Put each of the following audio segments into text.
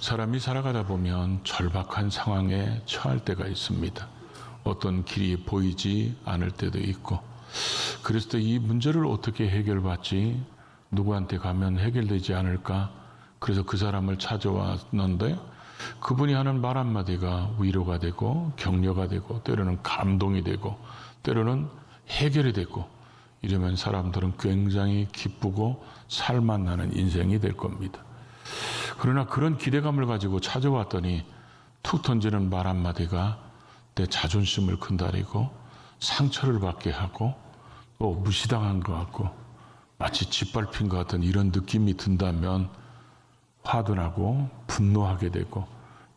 사람이 살아가다 보면 절박한 상황에 처할 때가 있습니다. 어떤 길이 보이지 않을 때도 있고, 그랬을 때 이 문제를 어떻게 해결받지? 누구한테 가면 해결되지 않을까? 그래서 그 사람을 찾아왔는데 그분이 하는 말 한마디가 위로가 되고 격려가 되고 때로는 감동이 되고 때로는 해결이 되고, 이러면 사람들은 굉장히 기쁘고 살만나는 인생이 될 겁니다. 그러나 그런 기대감을 가지고 찾아왔더니 툭 던지는 말 한마디가 내 자존심을 건드리고 상처를 받게 하고 또 무시당한 것 같고 마치 짓밟힌 것 같은 이런 느낌이 든다면 화도 나고 분노하게 되고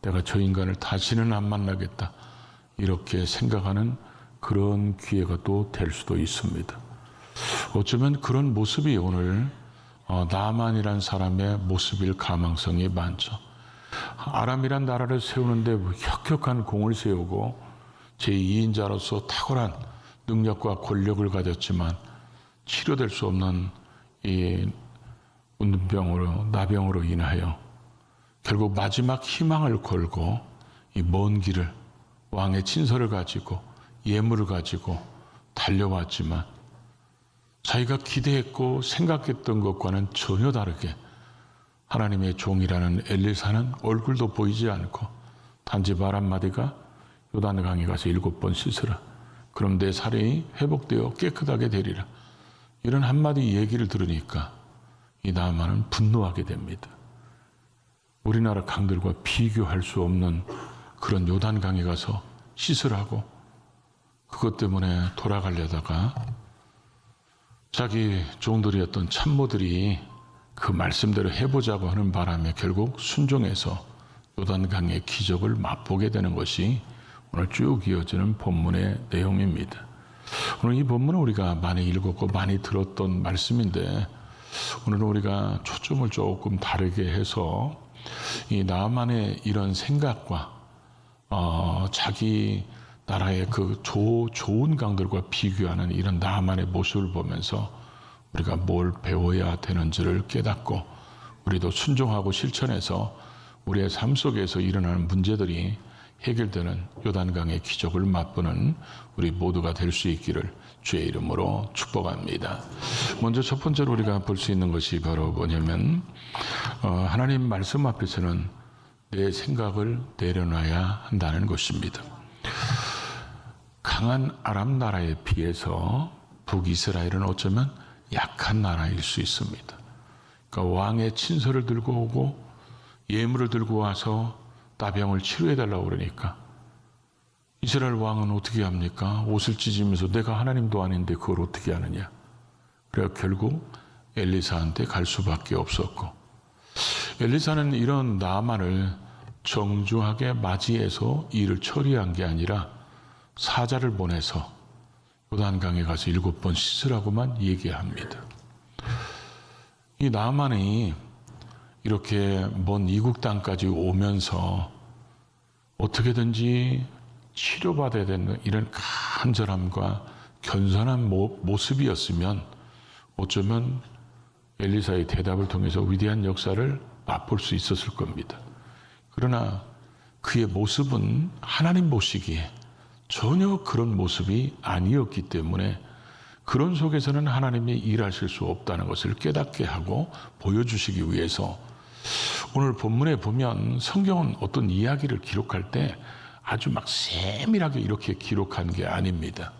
내가 저 인간을 다시는 안 만나겠다 이렇게 생각하는 그런 기회가 또 될 수도 있습니다. 어쩌면 그런 모습이 오늘 나만이란 사람의 모습일 가망성이 많죠. 아람이란 나라를 세우는데 혁혁한 공을 세우고 제2인자로서 탁월한 능력과 권력을 가졌지만 치료될 수 없는 이 운병으로 나병으로 인하여 결국 마지막 희망을 걸고 이 먼 길을 왕의 친서를 가지고 예물을 가지고 달려왔지만 자기가 기대했고 생각했던 것과는 전혀 다르게 하나님의 종이라는 엘리사는 얼굴도 보이지 않고 단지 말 한마디가 요단강에 가서 7번 씻으라. 그럼 내 살이 회복되어 깨끗하게 되리라. 이런 한마디 얘기를 들으니까 이 나아만은 분노하게 됩니다. 우리나라 강들과 비교할 수 없는 그런 요단강에 가서 씻으라고 그것 때문에 돌아가려다가 자기 종들이었던 참모들이 그 말씀대로 해보자고 하는 바람에 결국 순종해서 요단강의 기적을 맛보게 되는 것이 오늘 쭉 이어지는 본문의 내용입니다. 오늘 이 본문은 우리가 많이 읽었고 많이 들었던 말씀인데 오늘은 우리가 초점을 조금 다르게 해서 이 나만의 이런 생각과 자기 나라의 그 좋은 강들과 비교하는 이런 나만의 모습을 보면서 우리가 뭘 배워야 되는지를 깨닫고 우리도 순종하고 실천해서 우리의 삶 속에서 일어나는 문제들이 해결되는 요단강의 기적을 맛보는 우리 모두가 될 수 있기를 주의 이름으로 축복합니다. 먼저 첫 번째로 우리가 볼 수 있는 것이 바로 뭐냐면 하나님 말씀 앞에서는 내 생각을 내려놔야 한다는 것입니다. 강한 아람 나라에 비해서 북이스라엘은 어쩌면 약한 나라일 수 있습니다. 그러니까 왕의 친서를 들고 오고 예물을 들고 와서 나병을 치료해달라고 그러니까 이스라엘 왕은 어떻게 합니까? 옷을 찢으면서 내가 하나님도 아닌데 그걸 어떻게 하느냐. 그래서 결국 엘리사한테 갈 수밖에 없었고, 엘리사는 이런 나만을 정중하게 맞이해서 일을 처리한 게 아니라 사자를 보내서 요단강에 가서 7번 씻으라고만 얘기합니다. 이 나만이 이렇게 먼 이국 땅까지 오면서 어떻게든지 치료받아야 되는 이런 간절함과 견선한 모습이었으면 어쩌면 엘리사의 대답을 통해서 위대한 역사를 맛볼 수 있었을 겁니다. 그러나 그의 모습은 하나님 보시기에 전혀 그런 모습이 아니었기 때문에 그런 속에서는 하나님이 일하실 수 없다는 것을 깨닫게 하고 보여주시기 위해서 오늘 본문에 보면 성경은 어떤 이야기를 기록할 때 아주 막 세밀하게 이렇게 기록한 게 아닙니다.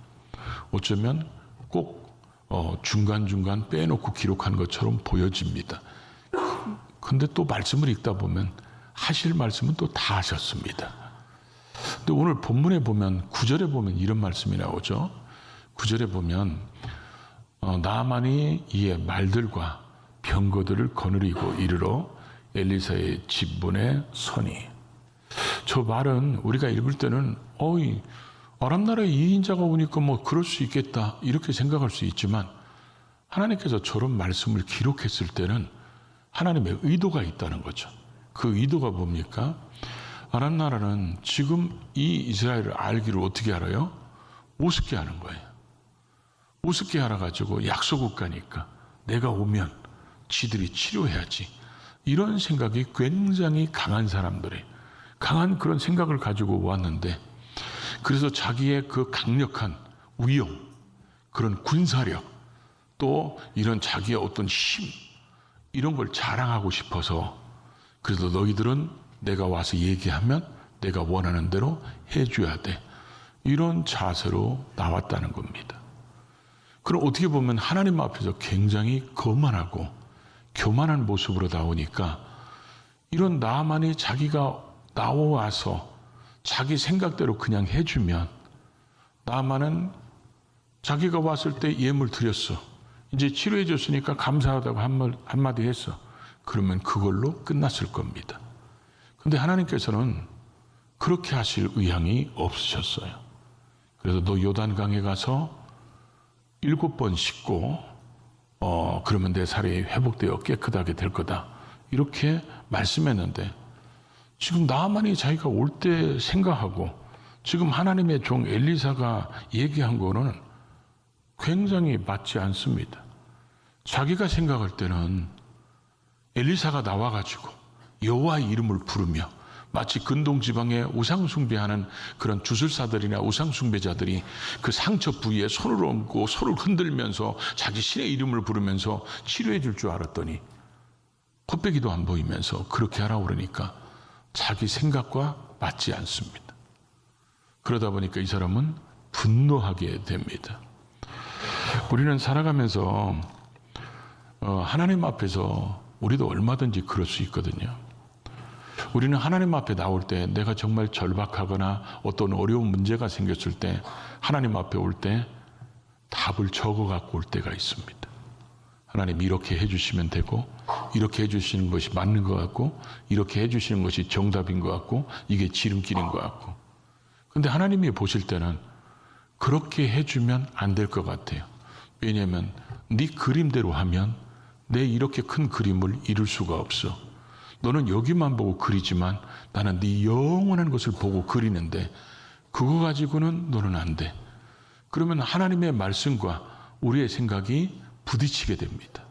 어쩌면 꼭 중간중간 빼놓고 기록한 것처럼 보여집니다. 근데 또 말씀을 읽다 보면 하실 말씀은 또 다 하셨습니다. 근데 오늘 본문에 보면 9절에 보면 이런 말씀이 나오죠. 9절에 보면 나만이 이에 말들과 병거들을 거느리고 이르러 엘리사의 집문에 서니. 저 말은 우리가 읽을 때는 아람 나라에 2인자가 오니까 뭐 그럴 수 있겠다 이렇게 생각할 수 있지만 하나님께서 저런 말씀을 기록했을 때는 하나님의 의도가 있다는 거죠. 그 의도가 뭡니까? 아람 나라는 지금 이 이스라엘을 알기를 어떻게 알아요? 우습게 하는 거예요. 우습게 알아가지고 약소국가니까 내가 오면 지들이 치료해야지. 이런 생각이 굉장히 강한 사람들이 강한 그런 생각을 가지고 왔는데, 그래서 자기의 그 강력한 위용, 그런 군사력, 또 이런 자기의 어떤 힘, 이런 걸 자랑하고 싶어서, 그래서 너희들은 내가 와서 얘기하면 내가 원하는 대로 해줘야 돼, 이런 자세로 나왔다는 겁니다. 그럼 어떻게 보면 하나님 앞에서 굉장히 거만하고 교만한 모습으로 나오니까, 이런 나만이 자기가 나와서 자기 생각대로 그냥 해주면, 나만은 자기가 왔을 때 예물 드렸어, 이제 치료해 줬으니까 감사하다고 한마디 했어, 그러면 그걸로 끝났을 겁니다. 근데 하나님께서는 그렇게 하실 의향이 없으셨어요. 그래서 너 요단강에 가서 7번 씻고 그러면 내 살이 회복되어 깨끗하게 될 거다, 이렇게 말씀했는데, 지금 나만이 자기가 올 때 생각하고 지금 하나님의 종 엘리사가 얘기한 거는 굉장히 맞지 않습니다. 자기가 생각할 때는 엘리사가 나와가지고 여호와의 이름을 부르며, 마치 근동 지방에 우상 숭배하는 그런 주술사들이나 우상 숭배자들이 그 상처 부위에 손을 얹고 손을 흔들면서 자기 신의 이름을 부르면서 치료해 줄 줄 알았더니 코빼기도 안 보이면서 그렇게 하라고 그러니까 자기 생각과 맞지 않습니다. 그러다 보니까 이 사람은 분노하게 됩니다. 우리는 살아가면서 하나님 앞에서 우리도 얼마든지 그럴 수 있거든요. 우리는 하나님 앞에 나올 때, 내가 정말 절박하거나 어떤 어려운 문제가 생겼을 때 하나님 앞에 올 때 답을 적어 갖고 올 때가 있습니다. 하나님 이렇게 해주시면 되고, 이렇게 해주시는 것이 맞는 것 같고, 이렇게 해주시는 것이 정답인 것 같고, 이게 지름길인 것 같고. 근데 하나님이 보실 때는 그렇게 해주면 안 될 것 같아요. 왜냐하면 네 그림대로 하면 내 이렇게 큰 그림을 이룰 수가 없어. 너는 여기만 보고 그리지만 나는 네 영원한 것을 보고 그리는데 그거 가지고는 너는 안 돼. 그러면 하나님의 말씀과 우리의 생각이 부딪히게 됩니다.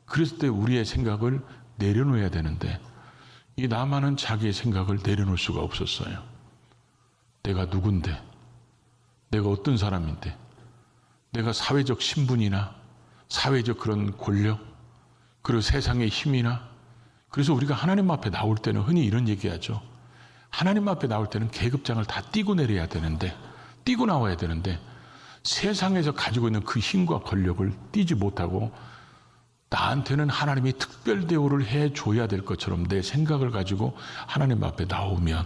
그랬을 때 우리의 생각을 내려놓아야 되는데, 이 나만은 자기의 생각을 내려놓을 수가 없었어요. 내가 누군데, 내가 어떤 사람인데, 내가 사회적 신분이나 사회적 그런 권력, 그리고 세상의 힘이나, 그래서 우리가 하나님 앞에 나올 때는 흔히 이런 얘기하죠. 하나님 앞에 나올 때는 계급장을 다 띄고 내려야 되는데, 띄고 나와야 되는데, 세상에서 가지고 있는 그 힘과 권력을 띄지 못하고 나한테는 하나님이 특별 대우를 해줘야 될 것처럼 내 생각을 가지고 하나님 앞에 나오면,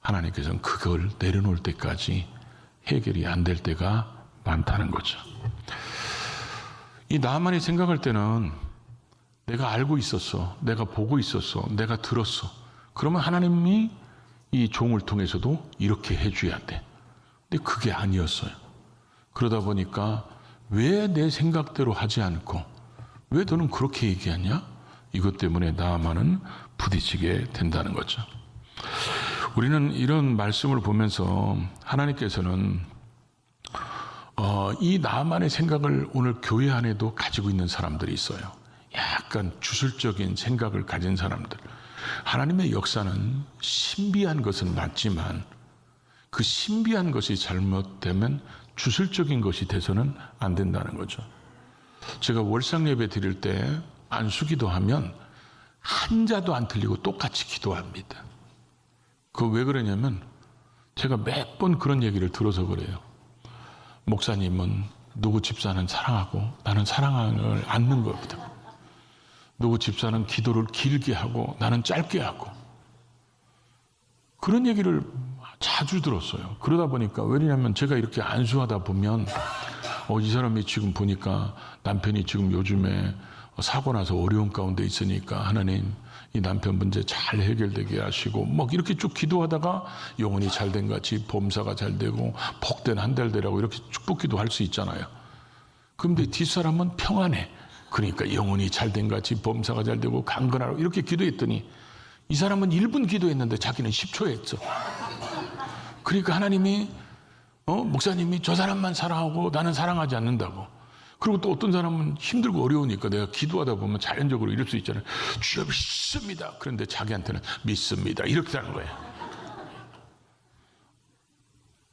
하나님께서는 그걸 내려놓을 때까지 해결이 안 될 때가 많다는 거죠. 이 나만이 생각할 때는 내가 알고 있었어, 내가 보고 있었어, 내가 들었어, 그러면 하나님이 이 종을 통해서도 이렇게 해줘야 돼. 근데 그게 아니었어요. 그러다 보니까 왜 내 생각대로 하지 않고 왜 너는 그렇게 얘기하냐? 이것 때문에 나만은 부딪히게 된다는 거죠. 우리는 이런 말씀을 보면서 하나님께서는 이 나만의 생각을 오늘 교회 안에도 가지고 있는 사람들이 있어요. 약간 주술적인 생각을 가진 사람들. 하나님의 역사는 신비한 것은 맞지만 그 신비한 것이 잘못되면 주술적인 것이 돼서는 안 된다는 거죠. 제가 월상 예배 드릴 때 안수기도 하면 한자도 안 틀리고 똑같이 기도합니다. 그거 왜 그러냐면 제가 몇 번 그런 얘기를 들어서 그래요. 목사님은 누구 집사는 사랑하고 나는 사랑을 않는 거거든. 누구 집사는 기도를 길게 하고 나는 짧게 하고, 그런 얘기를 자주 들었어요. 그러다 보니까, 왜냐하면 제가 이렇게 안수하다 보면 이 사람이 지금 보니까 남편이 지금 요즘에 사고 나서 어려운 가운데 있으니까 하나님 이 남편 문제 잘 해결되게 하시고, 막 이렇게 쭉 기도하다가 영혼이 잘된 같이 범사가 잘 되고 복된 한 달 되라고 이렇게 축복기도 할 수 있잖아요. 그런데 뒷사람은 평안해. 그러니까 영혼이 잘된 같이 범사가 잘 되고 강건하라고 이렇게 기도했더니 이 사람은 1분 기도했는데 자기는 10초 했죠. 그러니까 하나님이 목사님이 저 사람만 사랑하고 나는 사랑하지 않는다고. 그리고 또 어떤 사람은 힘들고 어려우니까 내가 기도하다 보면 자연적으로 이럴 수 있잖아요. 주여 믿습니다. 그런데 자기한테는 믿습니다. 이렇게 하는 거예요.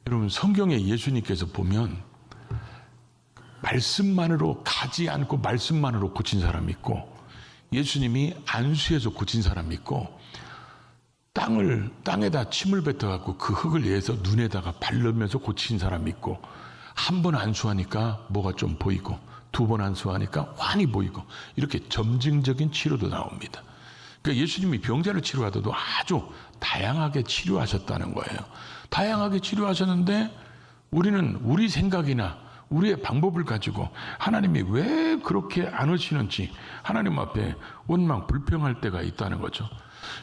여러분, 성경에 예수님께서 보면 말씀만으로 가지 않고 말씀만으로 고친 사람이 있고, 예수님이 안수해서 고친 사람이 있고, 땅에다 침을 뱉어갖고 그 흙을 내서 눈에다가 바르면서 고친 사람이 있고, 한 번 안수하니까 뭐가 좀 보이고, 두 번 안수하니까 환히 보이고, 이렇게 점증적인 치료도 나옵니다. 그러니까 예수님이 병자를 치료하더라도 아주 다양하게 치료하셨다는 거예요. 다양하게 치료하셨는데 우리는 우리 생각이나 우리의 방법을 가지고 하나님이 왜 그렇게 안 하시는지 하나님 앞에 원망 불평할 때가 있다는 거죠.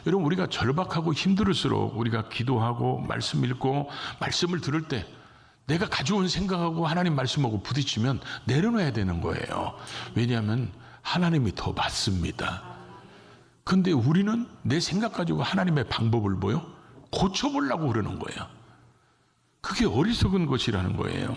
여러분, 우리가 절박하고 힘들을수록 우리가 기도하고 말씀 읽고 말씀을 들을 때 내가 가져온 생각하고 하나님 말씀하고 부딪히면 내려놔야 되는 거예요. 왜냐하면 하나님이 더 맞습니다. 근데 우리는 내 생각 가지고 하나님의 방법을 고쳐보려고 그러는 거예요. 그게 어리석은 것이라는 거예요.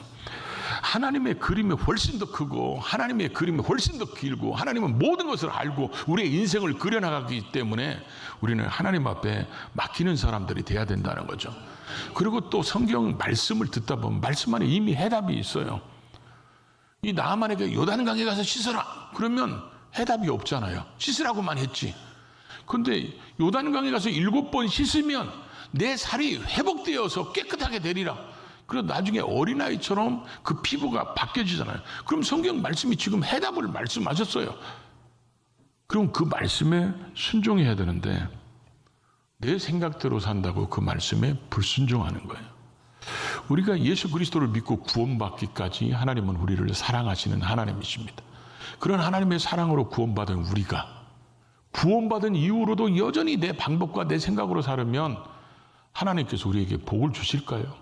하나님의 그림이 훨씬 더 크고 하나님의 그림이 훨씬 더 길고 하나님은 모든 것을 알고 우리의 인생을 그려나가기 때문에 우리는 하나님 앞에 맡기는 사람들이 돼야 된다는 거죠. 그리고 또 성경 말씀을 듣다 보면 말씀 안에 이미 해답이 있어요. 이 나아만에게 요단강에 가서 씻어라 그러면 해답이 없잖아요. 씻으라고만 했지. 근데 요단강에 가서 7번 씻으면 내 살이 회복되어서 깨끗하게 되리라. 그리고 나중에 어린아이처럼 그 피부가 바뀌어지잖아요. 그럼 성경 말씀이 지금 해답을 말씀하셨어요. 그럼 그 말씀에 순종해야 되는데 내 생각대로 산다고 그 말씀에 불순종하는 거예요. 우리가 예수 그리스도를 믿고 구원받기까지 하나님은 우리를 사랑하시는 하나님이십니다. 그런 하나님의 사랑으로 구원받은 우리가 구원받은 이후로도 여전히 내 방법과 내 생각으로 살면 하나님께서 우리에게 복을 주실까요?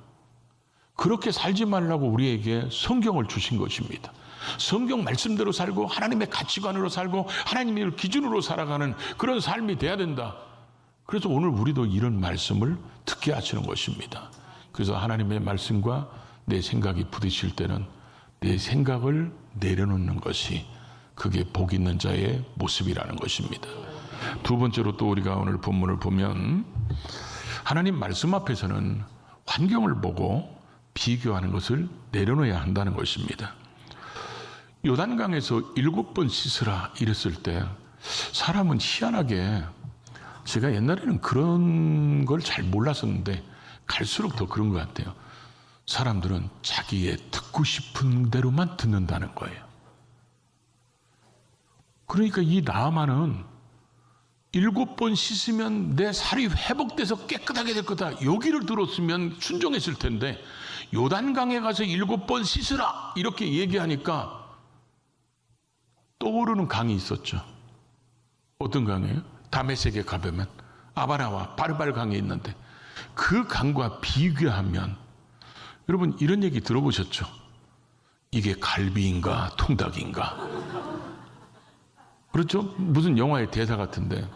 그렇게 살지 말라고 우리에게 성경을 주신 것입니다. 성경 말씀대로 살고 하나님의 가치관으로 살고 하나님의 기준으로 살아가는 그런 삶이 돼야 된다. 그래서 오늘 우리도 이런 말씀을 듣게 하시는 것입니다. 그래서 하나님의 말씀과 내 생각이 부딪힐 때는 내 생각을 내려놓는 것이 그게 복 있는 자의 모습이라는 것입니다. 두 번째로 또 우리가 오늘 본문을 보면 하나님 말씀 앞에서는 환경을 보고 비교하는 것을 내려놓아야 한다는 것입니다. 요단강에서 7번 씻으라 이랬을 때 사람은 희한하게, 제가 옛날에는 그런 걸 잘 몰랐었는데 갈수록 더 그런 것 같아요. 사람들은 자기의 듣고 싶은 대로만 듣는다는 거예요. 그러니까 이 나아만은 7번 씻으면 내 살이 회복돼서 깨끗하게 될 거다. 여기를 들었으면 순종했을 텐데 요단강에 가서 7번 씻으라 이렇게 얘기하니까 떠오르는 강이 있었죠. 어떤 강이에요? 다메섹에 가보면 아바라와 바르발 강이 있는데 그 강과 비교하면 여러분 이런 얘기 들어보셨죠? 이게 갈비인가 통닭인가? 그렇죠? 무슨 영화의 대사 같은데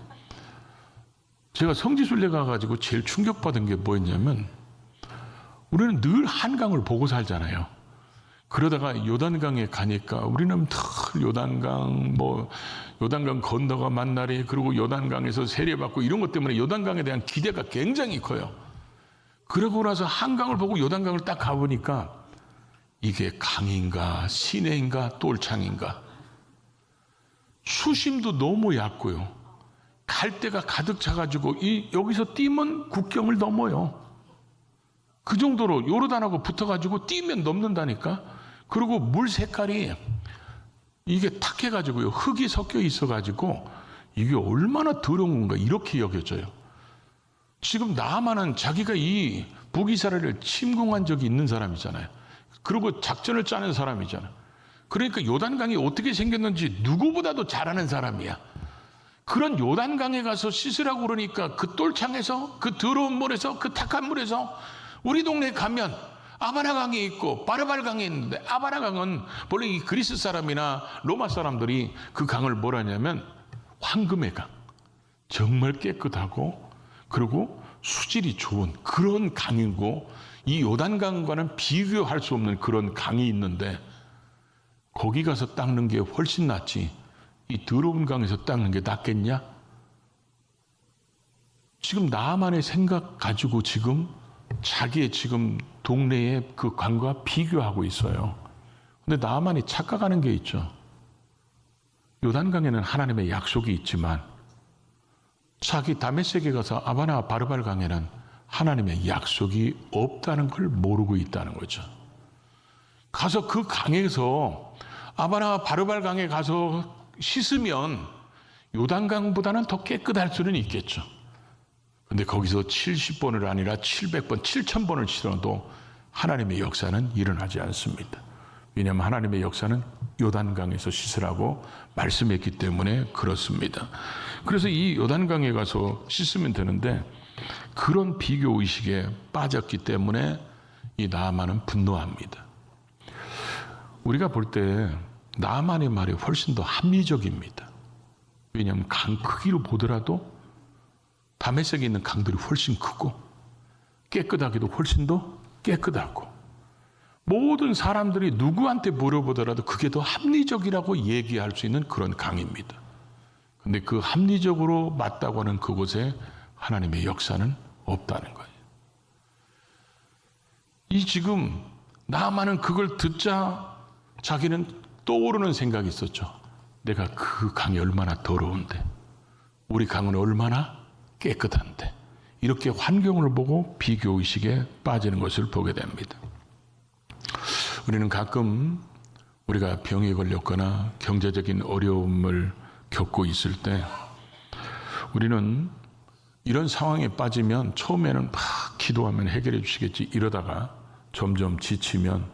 제가 성지순례 가가지고 제일 충격받은 게 뭐였냐면 우리는 늘 한강을 보고 살잖아요. 그러다가 요단강에 가니까 우리는 늘 요단강 건너가 만나리 그리고 요단강에서 세례받고 이런 것 때문에 요단강에 대한 기대가 굉장히 커요. 그러고 나서 한강을 보고 요단강을 딱 가보니까 이게 강인가 시내인가 똘창인가, 수심도 너무 얕고요. 갈대가 가득 차가지고 여기서 뛰면 국경을 넘어요. 그 정도로 요르단하고 붙어가지고 뛰면 넘는다니까. 그리고 물 색깔이 이게 탁해가지고요. 흙이 섞여 있어가지고 이게 얼마나 더러운 건가 이렇게 여겨져요. 지금 나아만은 자기가 이 북이스라엘을 침공한 적이 있는 사람이잖아요. 그리고 작전을 짜는 사람이잖아요. 그러니까 요단강이 어떻게 생겼는지 누구보다도 잘 아는 사람이야. 그런 요단강에 가서 씻으라고 그러니까 그 똘창에서 그 더러운 물에서 그 탁한 물에서 우리 동네에 가면 아바라강이 있고 바르발강이 있는데 아바라강은 원래 이 그리스 사람이나 로마 사람들이 그 강을 뭐라 하냐면 황금의 강, 정말 깨끗하고 그리고 수질이 좋은 그런 강이고 이 요단강과는 비교할 수 없는 그런 강이 있는데 거기 가서 닦는 게 훨씬 낫지 이 더러운 강에서 닦는 게 낫겠냐? 지금 나만의 생각 가지고 지금 자기의 지금 동네의 그 강과 비교하고 있어요. 근데 나만이 착각하는 게 있죠. 요단강에는 하나님의 약속이 있지만 자기 다메섹에 가서 아바나 바르발 강에는 하나님의 약속이 없다는 걸 모르고 있다는 거죠. 가서 그 강에서 아바나 바르발 강에 가서 씻으면 요단강보다는 더 깨끗할 수는 있겠죠. 근데 거기서 70번을 아니라 700번, 7000번을 씻어도 하나님의 역사는 일어나지 않습니다. 왜냐하면 하나님의 역사는 요단강에서 씻으라고 말씀했기 때문에 그렇습니다. 그래서 이 요단강에 가서 씻으면 되는데 그런 비교의식에 빠졌기 때문에 이 나아만은 분노합니다. 우리가 볼 때 나아만의 말이 훨씬 더 합리적입니다. 왜냐하면 강 크기로 보더라도 다메섹에 있는 강들이 훨씬 크고 깨끗하기도 훨씬 더 깨끗하고 모든 사람들이 누구한테 물어보더라도 그게 더 합리적이라고 얘기할 수 있는 그런 강입니다. 근데 그 합리적으로 맞다고 하는 그곳에 하나님의 역사는 없다는 거예요. 이 지금 나아만은 그걸 듣자 자기는 떠오르는 생각이 있었죠. 내가 그 강이 얼마나 더러운데 우리 강은 얼마나 깨끗한데 이렇게 환경을 보고 비교의식에 빠지는 것을 보게 됩니다. 우리는 가끔 우리가 병에 걸렸거나 경제적인 어려움을 겪고 있을 때 우리는 이런 상황에 빠지면 처음에는 막 기도하면 해결해 주시겠지 이러다가 점점 지치면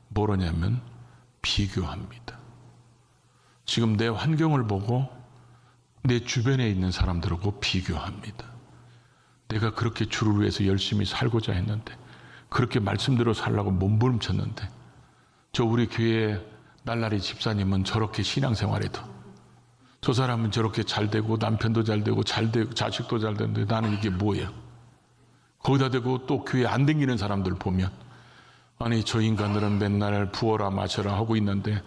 뭐라냐면 비교합니다. 지금 내 환경을 보고 내 주변에 있는 사람들하고 비교합니다. 내가 그렇게 주를 위해서 열심히 살고자 했는데 그렇게 말씀대로 살라고 몸부림쳤는데 저 우리 교회 날라리 집사님은 저렇게 신앙생활해도 저 사람은 저렇게 잘 되고 남편도 잘 되고 자식도 잘 되는데 나는 이게 뭐야? 거기다 대고 또 교회 안 댕기는 사람들 보면 아니 저 인간들은 맨날 부어라 마셔라 하고 있는데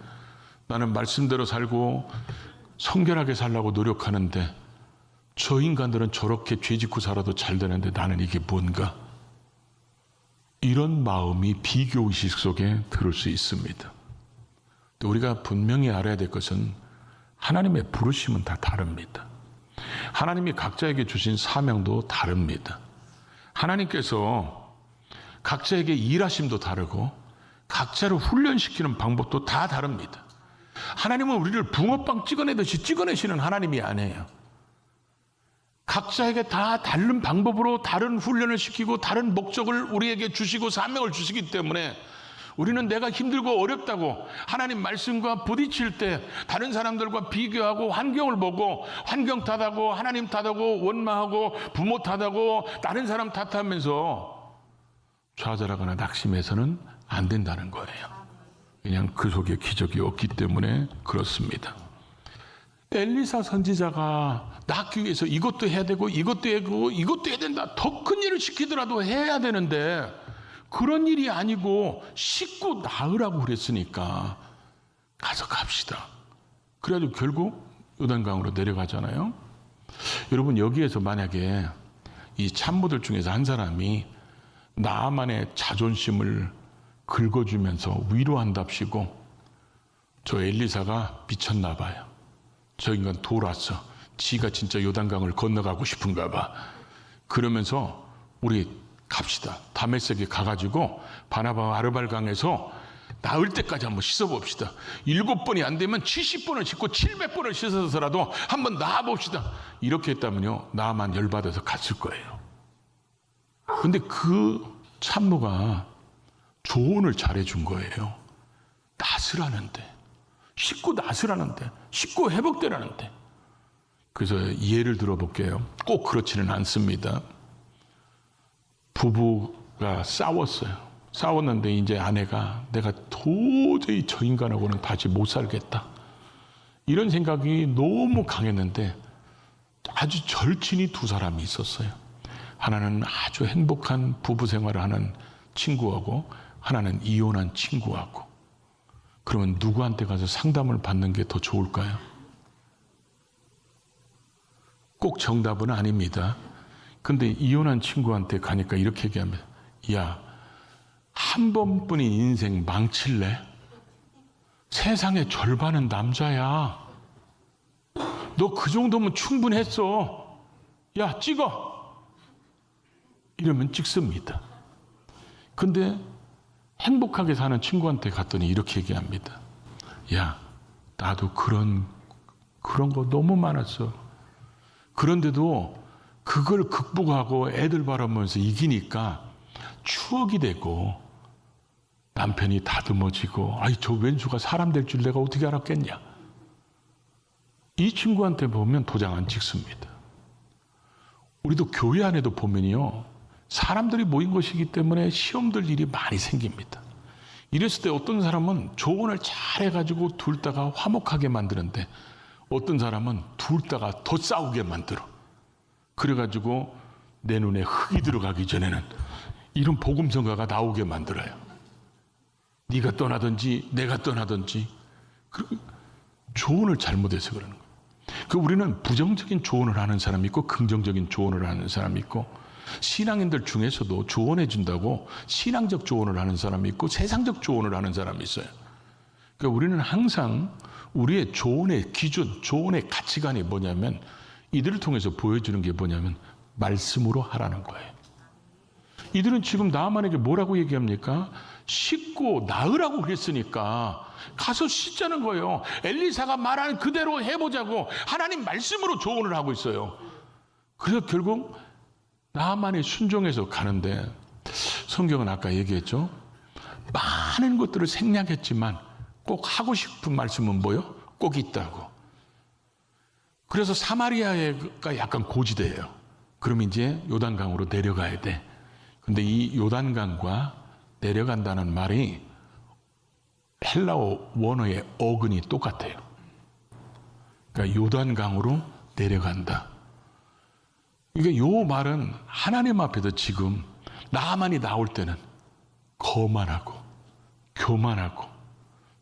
나는 말씀대로 살고 성결하게 살라고 노력하는데 저 인간들은 저렇게 죄짓고 살아도 잘 되는데 나는 이게 뭔가? 이런 마음이 비교의식 속에 들을 수 있습니다. 또 우리가 분명히 알아야 될 것은 하나님의 부르심은 다 다릅니다. 하나님이 각자에게 주신 사명도 다릅니다. 하나님께서 각자에게 일하심도 다르고 각자를 훈련시키는 방법도 다 다릅니다. 하나님은 우리를 붕어빵 찍어내듯이 찍어내시는 하나님이 아니에요. 각자에게 다 다른 방법으로 다른 훈련을 시키고 다른 목적을 우리에게 주시고 사명을 주시기 때문에 우리는 내가 힘들고 어렵다고 하나님 말씀과 부딪힐 때 다른 사람들과 비교하고 환경을 보고 환경 탓하고 하나님 탓하고 원망하고 부모 탓하고 다른 사람 탓하면서 좌절하거나 낙심해서는 안 된다는 거예요. 그냥 그 속에 기적이 없기 때문에 그렇습니다. 엘리사 선지자가 낳기 위해서 이것도 해야 되고 이것도 해야 되고 이것도 해야 된다. 더 큰 일을 시키더라도 해야 되는데 그런 일이 아니고 씻고 낳으라고 그랬으니까 가서 갑시다. 그래가지고 결국 요단강으로 내려가잖아요. 여러분 여기에서 만약에 이 참모들 중에서 한 사람이 나아만의 자존심을 긁어주면서 위로한답시고 저 엘리사가 미쳤나 봐요. 저 인간 돌았어. 지가 진짜 요단강을 건너가고 싶은가 봐. 그러면서 우리 갑시다. 다메섹에 가가지고 바나바와 아르발강에서 나을 때까지 한번 씻어봅시다. 7번이 안 되면 70번을 씻고 700번을 씻어서라도 한번 나아봅시다. 이렇게 했다면요 나만 열받아서 갔을 거예요. 근데 그 참모가 조언을 잘해준 거예요. 나으라는데 씻고 나으라는데 씻고 회복되라는데. 그래서 예를 들어볼게요. 꼭 그렇지는 않습니다. 부부가 싸웠어요. 싸웠는데 이제 아내가 내가 도저히 저 인간하고는 다시 못 살겠다. 이런 생각이 너무 강했는데 아주 절친이 두 사람이 있었어요. 하나는 아주 행복한 부부 생활을 하는 친구하고 하나는 이혼한 친구하고. 그러면 누구한테 가서 상담을 받는 게 더 좋을까요? 꼭 정답은 아닙니다. 근데 이혼한 친구한테 가니까 이렇게 얘기합니다. 야, 한 번뿐인 인생 망칠래? 세상의 절반은 남자야. 너 그 정도면 충분했어. 야, 찍어. 이러면 찍습니다. 근데 행복하게 사는 친구한테 갔더니 이렇게 얘기합니다. 야, 나도 그런 거 너무 많았어. 그런데도 그걸 극복하고 애들 바라보면서 이기니까 추억이 되고 남편이 다듬어지고, 아이, 저 왼수가 사람 될 줄 내가 어떻게 알았겠냐. 이 친구한테 보면 도장 안 찍습니다. 우리도 교회 안에도 보면요, 사람들이 모인 것이기 때문에 시험들 일이 많이 생깁니다. 이랬을 때 어떤 사람은 조언을 잘 해가지고 둘 다가 화목하게 만드는데, 어떤 사람은 둘 다가 더 싸우게 만들어. 그래가지고 내 눈에 흙이 들어가기 전에는 이런 복음성가가 나오게 만들어요. 네가 떠나든지 내가 떠나든지. 조언을 잘못해서 그러는 거예요. 우리는 부정적인 조언을 하는 사람이 있고 긍정적인 조언을 하는 사람이 있고, 신앙인들 중에서도 조언해 준다고 신앙적 조언을 하는 사람이 있고 세상적 조언을 하는 사람이 있어요. 그러니까 우리는 항상 우리의 조언의 기준, 조언의 가치관이 뭐냐면, 이들을 통해서 보여주는 게 뭐냐면 말씀으로 하라는 거예요. 이들은 지금 나만에게 뭐라고 얘기합니까? 씻고 나으라고 그랬으니까 가서 씻자는 거예요. 엘리사가 말하는 그대로 해보자고 하나님 말씀으로 조언을 하고 있어요. 그래서 결국 나만이 순종해서 가는데, 성경은 아까 얘기했죠. 많은 것들을 생략했지만 꼭 하고 싶은 말씀은 뭐요? 꼭 있다고. 그래서 사마리아가 약간 고지대예요. 그럼 이제 요단강으로 내려가야 돼. 근데 이 요단강과 내려간다는 말이 헬라어 원어의 어근이 똑같아요. 그러니까 요단강으로 내려간다. 그러니까 요 말은 하나님 앞에서 지금 나만이 나올 때는 거만하고 교만하고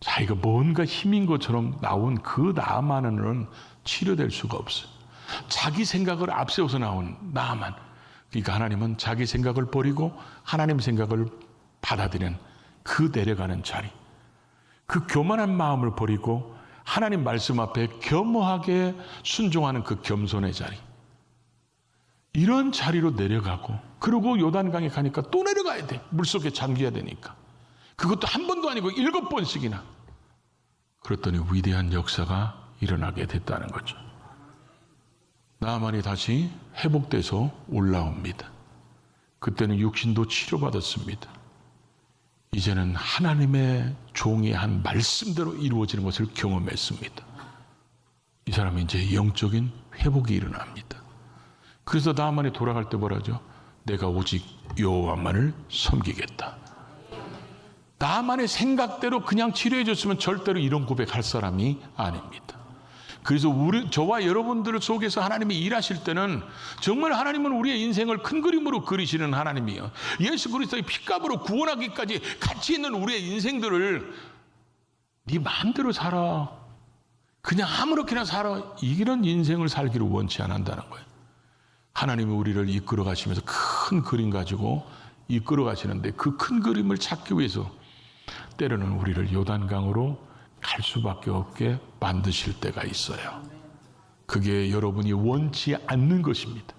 자기가 뭔가 힘인 것처럼 나온 그 나만은 치료될 수가 없어요. 자기 생각을 앞세워서 나온 나만. 그러니까 하나님은 자기 생각을 버리고 하나님 생각을 받아들이는 그 내려가는 자리, 그 교만한 마음을 버리고 하나님 말씀 앞에 겸허하게 순종하는 그 겸손의 자리, 이런 자리로 내려가고, 그리고 요단강에 가니까 또 내려가야 돼. 물속에 잠겨야 되니까. 그것도 한 번도 아니고 7번씩이나. 그랬더니 위대한 역사가 일어나게 됐다는 거죠. 나만이 다시 회복돼서 올라옵니다. 그때는 육신도 치료받았습니다. 이제는 하나님의 종이 한 말씀대로 이루어지는 것을 경험했습니다. 이 사람이 이제 영적인 회복이 일어납니다. 그래서 나만이 돌아갈 때 뭐라죠? 내가 오직 여호와만을 섬기겠다. 나만의 생각대로 그냥 치료해 줬으면 절대로 이런 고백할 사람이 아닙니다. 그래서 저와 여러분들 속에서 하나님이 일하실 때는 정말 하나님은 우리의 인생을 큰 그림으로 그리시는 하나님이에요. 예수 그리스도의 피값으로 구원하기까지 가치 있는 우리의 인생들을 네 마음대로 살아, 그냥 아무렇게나 살아, 이런 인생을 살기를 원치 않는다는 거예요. 하나님이 우리를 이끌어 가시면서 큰 그림 가지고 이끌어 가시는데, 그 큰 그림을 찾기 위해서 때로는 우리를 요단강으로 갈 수밖에 없게 만드실 때가 있어요. 그게 여러분이 원치 않는 것입니다.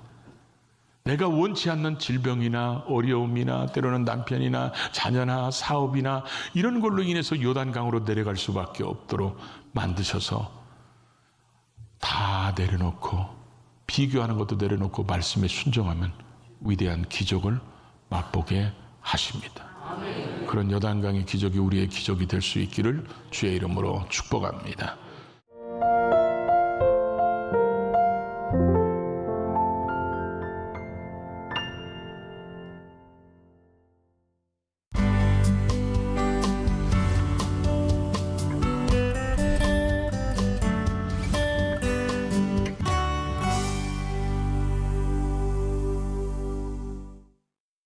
내가 원치 않는 질병이나 어려움이나 때로는 남편이나 자녀나 사업이나 이런 걸로 인해서 요단강으로 내려갈 수밖에 없도록 만드셔서 다 내려놓고, 비교하는 것도 내려놓고 말씀에 순종하면 위대한 기적을 맛보게 하십니다. 그런 요단강의 기적이 우리의 기적이 될 수 있기를 주의 이름으로 축복합니다.